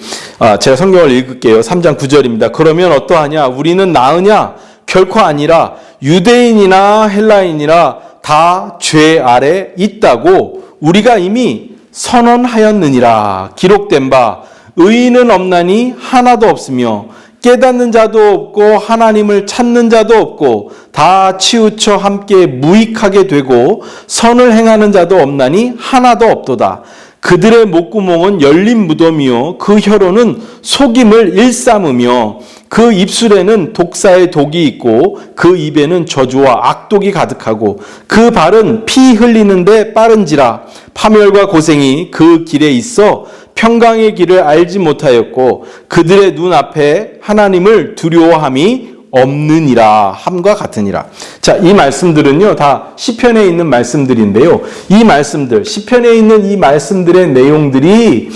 제가 성경을 읽을게요. 3장 9절입니다. 그러면 어떠하냐? 우리는 나으냐? 결코 아니라 유대인이나 헬라인이라 다 죄 아래 있다고 우리가 이미 선언하였느니라. 기록된 바 의인은 없나니 하나도 없으며 깨닫는 자도 없고 하나님을 찾는 자도 없고 다 치우쳐 함께 무익하게 되고 선을 행하는 자도 없나니 하나도 없도다. 그들의 목구멍은 열린 무덤이요 그 혀로는 속임을 일삼으며 그 입술에는 독사의 독이 있고 그 입에는 저주와 악독이 가득하고 그 발은 피 흘리는데 빠른지라. 파멸과 고생이 그 길에 있어 평강의 길을 알지 못하였고 그들의 눈앞에 하나님을 두려워함이 없느니라 함과 같으니라. 자, 이 말씀들은요 다 시편에 있는 말씀들인데요. 이 말씀들, 시편에 있는 이 말씀들의 내용들이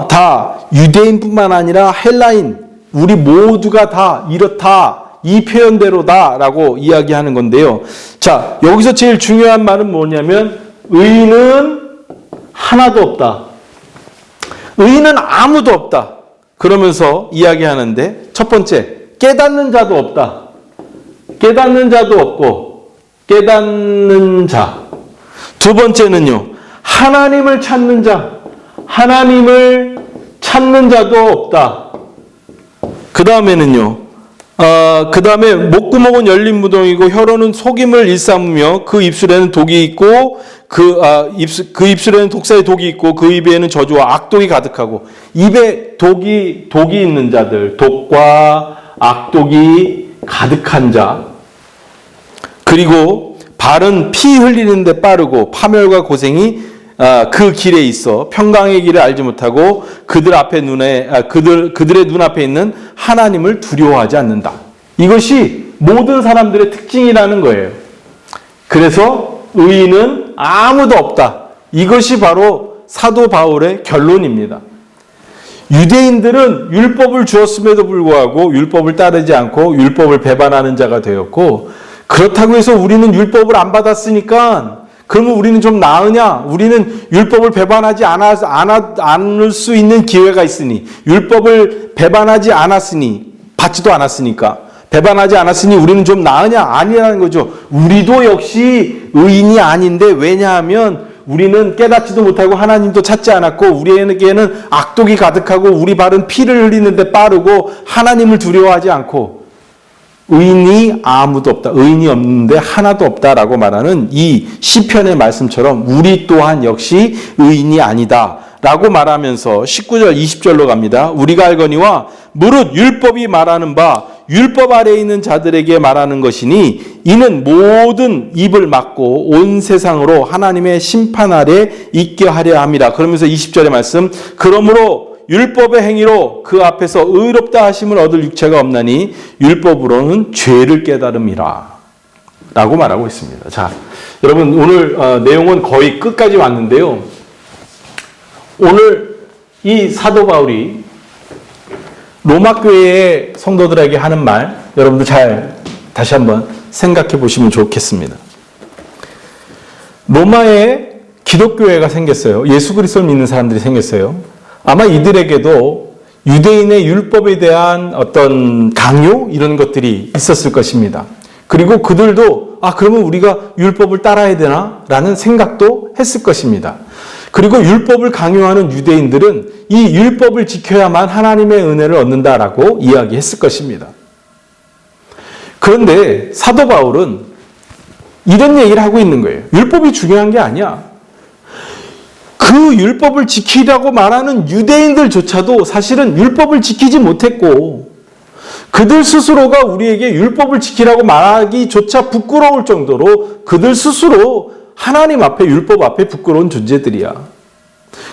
다 유대인뿐만 아니라 헬라인, 우리 모두가 다 이렇다, 이 표현대로다라고 이야기하는 건데요. 자, 여기서 제일 중요한 말은 뭐냐면 의인은 하나도 없다. 의인은 아무도 없다. 그러면서 이야기하는데 첫 번째, 깨닫는 자도 없다. 깨닫는 자도 없고 깨닫는 자. 두 번째는요, 하나님을 찾는 자. 하나님을 찾는 자도 없다. 그 다음에는요, 그 다음에 목구멍은 열린 무덤이고 혀로는 속임을 일삼으며 그 입술에는 독이 있고 그 입술에는 독사의 독이 있고 그 입에는 저주와 악독이 가득하고. 입에 독이 있는 자들, 독과 악독이 가득한 자. 그리고 발은 피 흘리는데 빠르고 파멸과 고생이 그 길에 있어 평강의 길을 알지 못하고 그들의 눈앞에 있는 하나님을 두려워하지 않는다. 이것이 모든 사람들의 특징이라는 거예요. 그래서 의인은 아무도 없다. 이것이 바로 사도 바울의 결론입니다. 유대인들은 율법을 주었음에도 불구하고 율법을 따르지 않고 율법을 배반하는 자가 되었고, 그렇다고 해서 우리는 율법을 안 받았으니까 그러면 우리는 좀 나으냐? 우리는 율법을 배반하지 않을 수 있는 기회가 있으니, 율법을 배반하지 않았으니, 받지도 않았으니까, 배반하지 않았으니 우리는 좀 나으냐? 아니라는 거죠. 우리도 역시 의인이 아닌데, 왜냐하면 우리는 깨닫지도 못하고 하나님도 찾지 않았고, 우리에게는 악독이 가득하고 우리 발은 피를 흘리는데 빠르고 하나님을 두려워하지 않고, 의인이 아무도 없다. 의인이 없는데 하나도 없다라고 말하는 이 시편의 말씀처럼 우리 또한 역시 의인이 아니다 라고 말하면서 19절 20절로 갑니다. 우리가 알거니와 무릇 율법이 말하는 바 율법 아래에 있는 자들에게 말하는 것이니 이는 모든 입을 막고 온 세상으로 하나님의 심판 아래 있게 하려 함이라. 그러면서 20절의 말씀, 그러므로 율법의 행위로 그 앞에서 의롭다 하심을 얻을 육체가 없나니 율법으로는 죄를 깨달음이라 라고 말하고 있습니다. 자, 여러분 오늘 내용은 거의 끝까지 왔는데요. 오늘 이 사도 바울이 로마 교회의 성도들에게 하는 말, 여러분들 잘 다시 한번 생각해 보시면 좋겠습니다. 로마에 기독교회가 생겼어요. 예수 그리스도를 믿는 사람들이 생겼어요. 아마 이들에게도 유대인의 율법에 대한 어떤 강요 이런 것들이 있었을 것입니다. 그리고 그들도 그러면 우리가 율법을 따라야 되나? 라는 생각도 했을 것입니다. 그리고 율법을 강요하는 유대인들은 이 율법을 지켜야만 하나님의 은혜를 얻는다라고 이야기했을 것입니다. 그런데 사도 바울은 이런 얘기를 하고 있는 거예요. 율법이 중요한 게 아니야. 그 율법을 지키라고 말하는 유대인들조차도 사실은 율법을 지키지 못했고, 그들 스스로가 우리에게 율법을 지키라고 말하기조차 부끄러울 정도로 그들 스스로 하나님 앞에, 율법 앞에 부끄러운 존재들이야.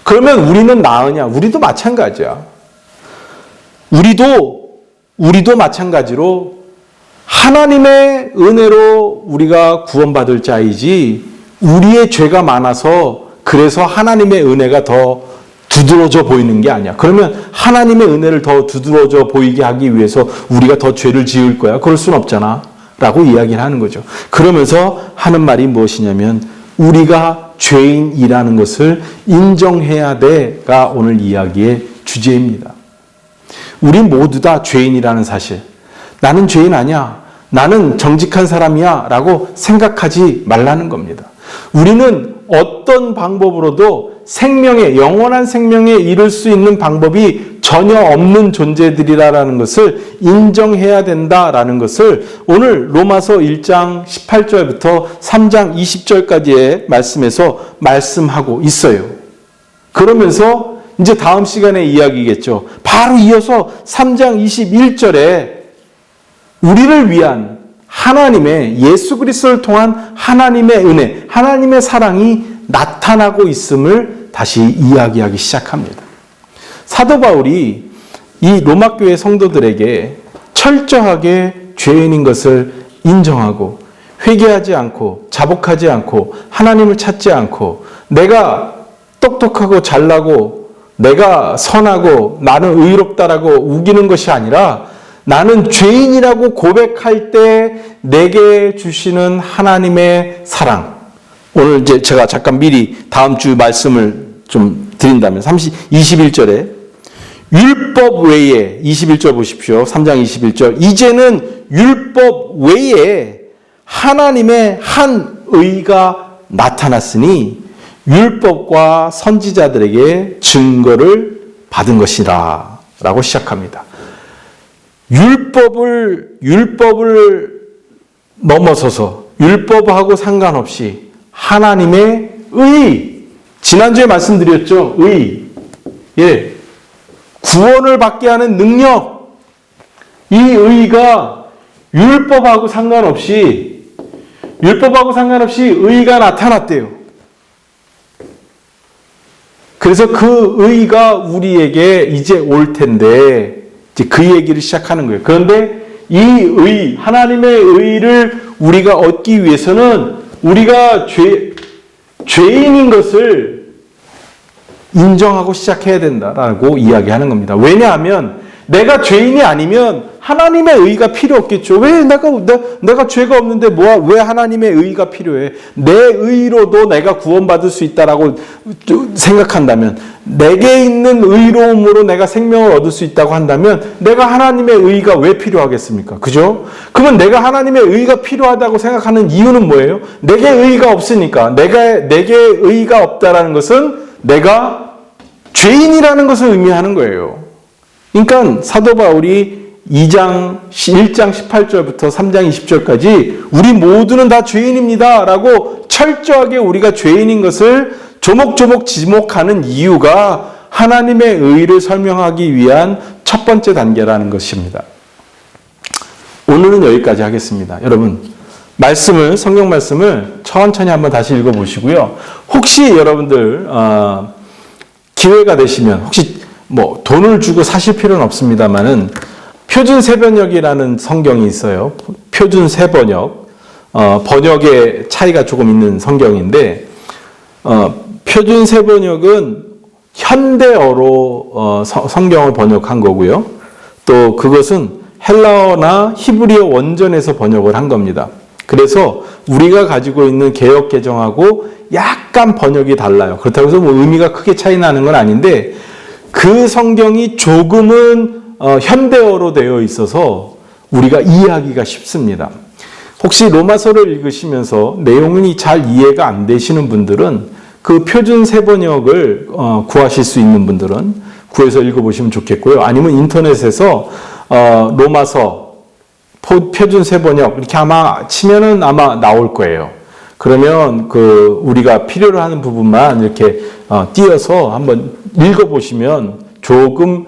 그러면 우리는 나으냐? 우리도 마찬가지야. 우리도 마찬가지로 하나님의 은혜로 우리가 구원받을 자이지, 우리의 죄가 많아서 그래서 하나님의 은혜가 더 두드러져 보이는 게 아니야. 그러면 하나님의 은혜를 더 두드러져 보이게 하기 위해서 우리가 더 죄를 지을 거야. 그럴 순 없잖아. 라고 이야기를 하는 거죠. 그러면서 하는 말이 무엇이냐면 우리가 죄인이라는 것을 인정해야 돼가 오늘 이야기의 주제입니다. 우리 모두 다 죄인이라는 사실. 나는 죄인 아니야. 나는 정직한 사람이야. 라고 생각하지 말라는 겁니다. 우리는 어떤 방법으로도 영원한 생명에 이를 수 있는 방법이 전혀 없는 존재들이라는 것을 인정해야 된다라는 것을 오늘 로마서 1장 18절부터 3장 20절까지의 말씀에서 말씀하고 있어요. 그러면서 이제 다음 시간에 이야기겠죠. 바로 이어서 3장 21절에 우리를 위한 하나님의 예수 그리스도를 통한 하나님의 은혜, 하나님의 사랑이 나타나고 있음을 다시 이야기하기 시작합니다. 사도 바울이 이 로마 교회 성도들에게 철저하게 죄인인 것을 인정하고 회개하지 않고 자복하지 않고 하나님을 찾지 않고 내가 똑똑하고 잘나고 내가 선하고 나는 의롭다라고 우기는 것이 아니라 나는 죄인이라고 고백할 때 내게 주시는 하나님의 사랑. 오늘 이제 제가 잠깐 미리 다음 주 말씀을 좀 드린다면 21절에 율법 외에 21절 보십시오. 3장 21절. 이제는 율법 외에 하나님의 한 의가 나타났으니 율법과 선지자들에게 증거를 받은 것이라 라고 시작합니다. 율법을 넘어서서 율법하고 상관없이 하나님의 의, 지난주에 말씀드렸죠. 의, 예, 구원을 받게 하는 능력, 이 의가 율법하고 상관없이 의가 나타났대요. 그래서 그 의가 우리에게 이제 올 텐데 이제 그 얘기를 시작하는 거예요. 그런데 이 의, 하나님의 의를 우리가 얻기 위해서는 우리가 죄인인 것을 인정하고 시작해야 된다라고 이야기하는 겁니다. 왜냐하면 내가 죄인이 아니면 하나님의 의가 필요 없겠죠. 왜 내가 죄가 없는데 왜 하나님의 의가 필요해? 내 의로도 내가 구원받을 수 있다라고 생각한다면, 내게 있는 의로움으로 내가 생명을 얻을 수 있다고 한다면 내가 하나님의 의가 왜 필요하겠습니까? 그죠? 그러면 내가 하나님의 의가 필요하다고 생각하는 이유는 뭐예요? 내게 의가 없으니까. 내게 의가 없다라는 것은 내가 죄인이라는 것을 의미하는 거예요. 그러니까 사도 바울이 1장 18절부터 3장 20절까지 우리 모두는 다 죄인입니다 라고 철저하게 우리가 죄인인 것을 조목조목 지목하는 이유가 하나님의 의를 설명하기 위한 첫 번째 단계라는 것입니다. 오늘은 여기까지 하겠습니다. 여러분, 성경 말씀을 천천히 한번 다시 읽어보시고요. 혹시 여러분들 기회가 되시면, 혹시 돈을 주고 사실 필요는 없습니다만은 표준 세번역이라는 성경이 있어요. 표준 세번역. 번역의 차이가 조금 있는 성경인데, 표준 세번역은 현대어로 성경을 번역한 거고요. 또 그것은 헬라어나 히브리어 원전에서 번역을 한 겁니다. 그래서 우리가 가지고 있는 개역 개정하고 약간 번역이 달라요. 그렇다고 해서 의미가 크게 차이 나는 건 아닌데, 그 성경이 조금은 현대어로 되어 있어서 우리가 이해하기가 쉽습니다. 혹시 로마서를 읽으시면서 내용이 잘 이해가 안 되시는 분들은 그 표준 세번역을 구하실 수 있는 분들은 구해서 읽어보시면 좋겠고요. 아니면 인터넷에서 로마서 표준 세번역 이렇게 아마 치면은 아마 나올 거예요. 그러면 우리가 필요로 하는 부분만 이렇게 띄어서 한번 읽어보시면 조금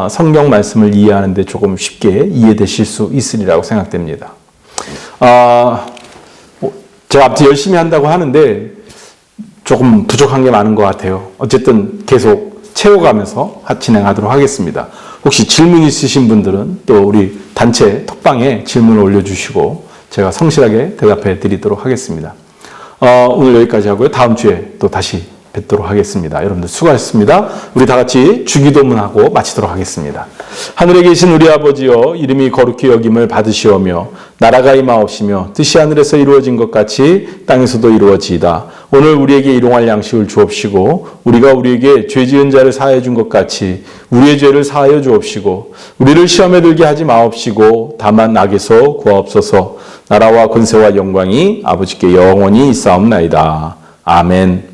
성경 말씀을 이해하는데 조금 쉽게 이해되실 수 있으리라고 생각됩니다. 제가 앞뒤 열심히 한다고 하는데 조금 부족한 게 많은 것 같아요. 어쨌든 계속 채워가면서 진행하도록 하겠습니다. 혹시 질문 있으신 분들은 또 우리 단체 톡방에 질문을 올려주시고 제가 성실하게 대답해 드리도록 하겠습니다. 오늘 여기까지 하고요. 다음 주에 또 다시 뵙도록 하겠습니다. 여러분들 수고하셨습니다. 우리 다 같이 주기도문하고 마치도록 하겠습니다. 하늘에 계신 우리 아버지여, 이름이 거룩히 여김을 받으시오며 나라가 임하옵시며 뜻이 하늘에서 이루어진 것 같이 땅에서도 이루어지이다. 오늘 우리에게 일용할 양식을 주옵시고 우리가 우리에게 죄 지은 자를 사하여 준 것 같이 우리의 죄를 사하여 주옵시고 우리를 시험에 들게 하지 마옵시고 다만 악에서 구하옵소서. 나라와 권세와 영광이 아버지께 영원히 있사옵나이다. 아멘.